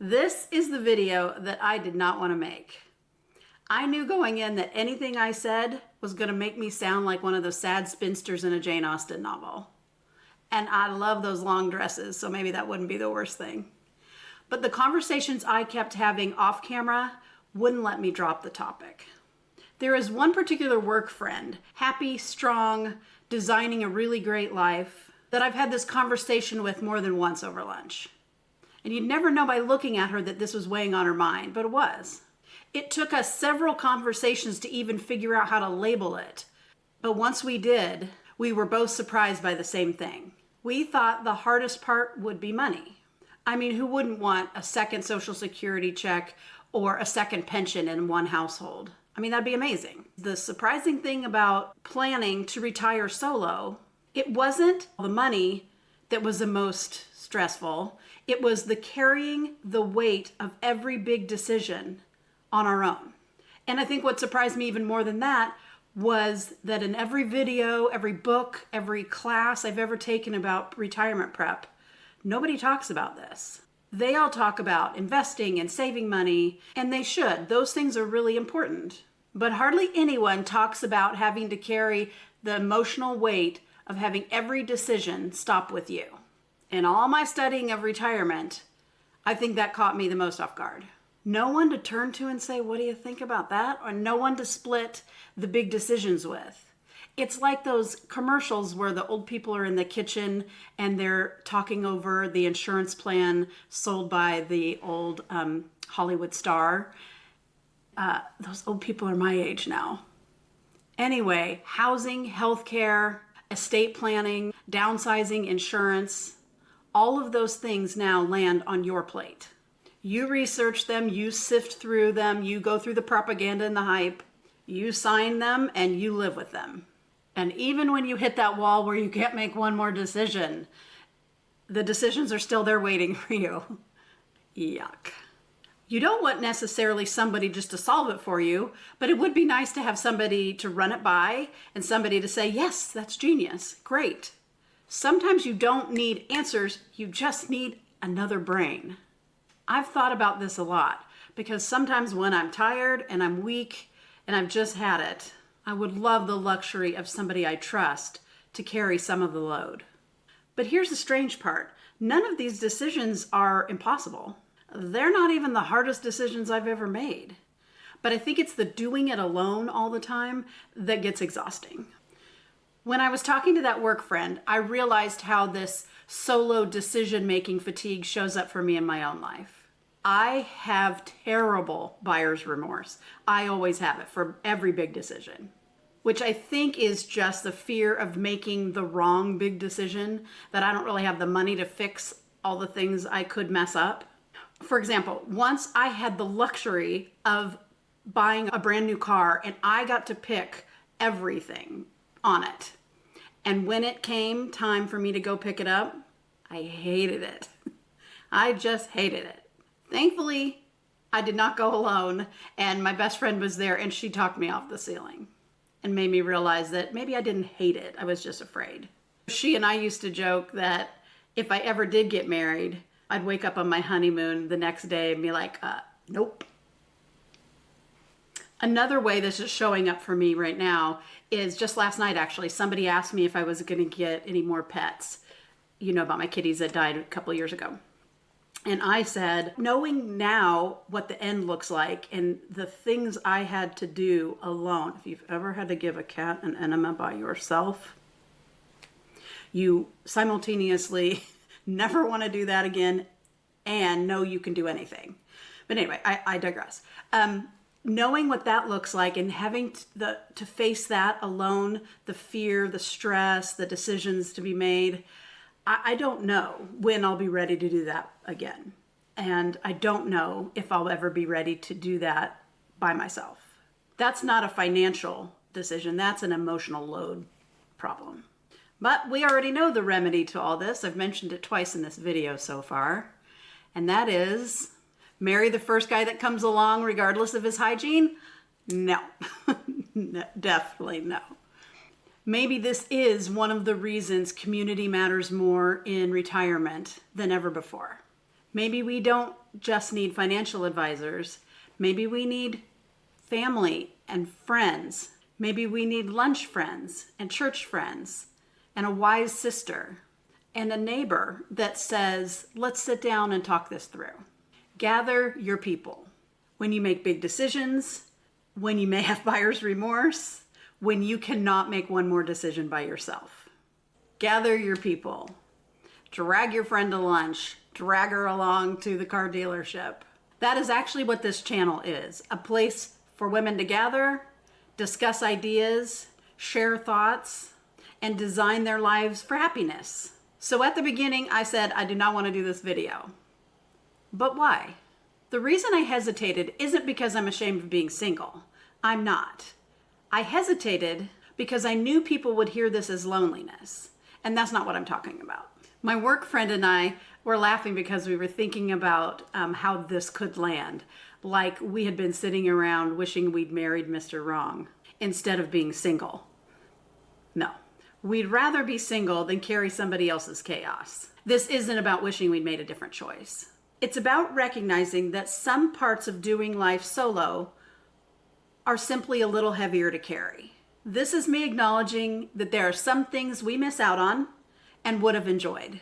This is the video that I did not want to make. I knew going in that anything I said was going to make me sound like one of those sad spinsters in a Jane Austen novel. And I love those long dresses, so maybe that wouldn't be the worst thing. But the conversations I kept having off camera wouldn't let me drop the topic. There is one particular work friend, happy, strong, designing a really great life, that I've had this conversation with more than once over lunch. And you'd never know by looking at her that this was weighing on her mind, but it was. It took us several conversations to even figure out how to label it. But once we did, we were both surprised by the same thing. We thought the hardest part would be money. I mean, who wouldn't want a second Social Security check or a second pension in one household? I mean, that'd be amazing. The surprising thing about planning to retire solo, it wasn't the money that was the most stressful. It was the carrying the weight of every big decision on our own. And I think what surprised me even more than that was that in every video, every book, every class I've ever taken about retirement prep, nobody talks about this. They all talk about investing and saving money, and they should. Those things are really important. But hardly anyone talks about having to carry the emotional weight of having every decision stop with you. In all my studying of retirement, I think that caught me the most off guard. No one to turn to and say, what do you think about that? Or no one to split the big decisions with. It's like those commercials where the old people are in the kitchen and they're talking over the insurance plan sold by the old Hollywood star. Those old people are my age now. Anyway, housing, healthcare, estate planning, downsizing, insurance, all of those things now land on your plate. You research them, you sift through them, you go through the propaganda and the hype, you sign them, and you live with them. And even when you hit that wall where you can't make one more decision, the decisions are still there waiting for you. Yuck. You don't want necessarily somebody just to solve it for you, but it would be nice to have somebody to run it by and somebody to say, yes, that's genius, great. Sometimes you don't need answers, you just need another brain. I've thought about this a lot because sometimes when I'm tired and I'm weak and I've just had it, I would love the luxury of somebody I trust to carry some of the load. But here's the strange part. None of these decisions are impossible. They're not even the hardest decisions I've ever made. But I think it's the doing it alone all the time that gets exhausting. When I was talking to that work friend, I realized how this solo decision-making fatigue shows up for me in my own life. I have terrible buyer's remorse. I always have it for every big decision, which I think is just the fear of making the wrong big decision, that I don't really have the money to fix all the things I could mess up. For example, once I had the luxury of buying a brand new car and I got to pick everything on it. And when it came time for me to go pick it up, I hated it. I just hated it. Thankfully, I did not go alone, and my best friend was there, and she talked me off the ceiling and made me realize that maybe I didn't hate it. I was just afraid. She and I used to joke that if I ever did get married, I'd wake up on my honeymoon the next day and be like, nope. Another way this is showing up for me right now is just last night, actually, somebody asked me if I was going to get any more pets. You know about my kitties that died a couple of years ago. And I said, knowing now what the end looks like and the things I had to do alone, if you've ever had to give a cat an enema by yourself, you simultaneously never want to do that again and know you can do anything. But anyway, I digress. Knowing what that looks like and having to face that alone, the fear, the stress, the decisions to be made, I don't know when I'll be ready to do that again. And I don't know if I'll ever be ready to do that by myself. That's not a financial decision. That's an emotional load problem. But we already know the remedy to all this. I've mentioned it twice in this video so far. And that is marry the first guy that comes along regardless of his hygiene? No, no, definitely no. Maybe this is one of the reasons community matters more in retirement than ever before. Maybe we don't just need financial advisors. Maybe we need family and friends. Maybe we need lunch friends and church friends and a wise sister and a neighbor that says, let's sit down and talk this through. Gather your people. When you make big decisions, when you may have buyer's remorse, when you cannot make one more decision by yourself. Gather your people. Drag your friend to lunch. Drag her along to the car dealership. That is actually what this channel is. A place for women to gather, discuss ideas, share thoughts, and design their lives for happiness. So at the beginning, I said I do not want to do this video. But why? The reason I hesitated isn't because I'm ashamed of being single. I'm not. I hesitated because I knew people would hear this as loneliness. And that's not what I'm talking about. My work friend and I were laughing because we were thinking about how this could land. Like we had been sitting around wishing we'd married Mr. Wrong instead of being single. No. We'd rather be single than carry somebody else's chaos. This isn't about wishing we'd made a different choice. It's about recognizing that some parts of doing life solo are simply a little heavier to carry. This is me acknowledging that there are some things we miss out on and would have enjoyed.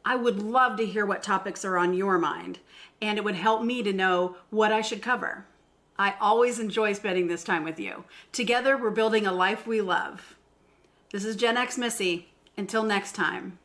I would love to hear what topics are on your mind, and it would help me to know what I should cover. I always enjoy spending this time with you. Together, we're building a life we love. This is GenX Missy. Until next time.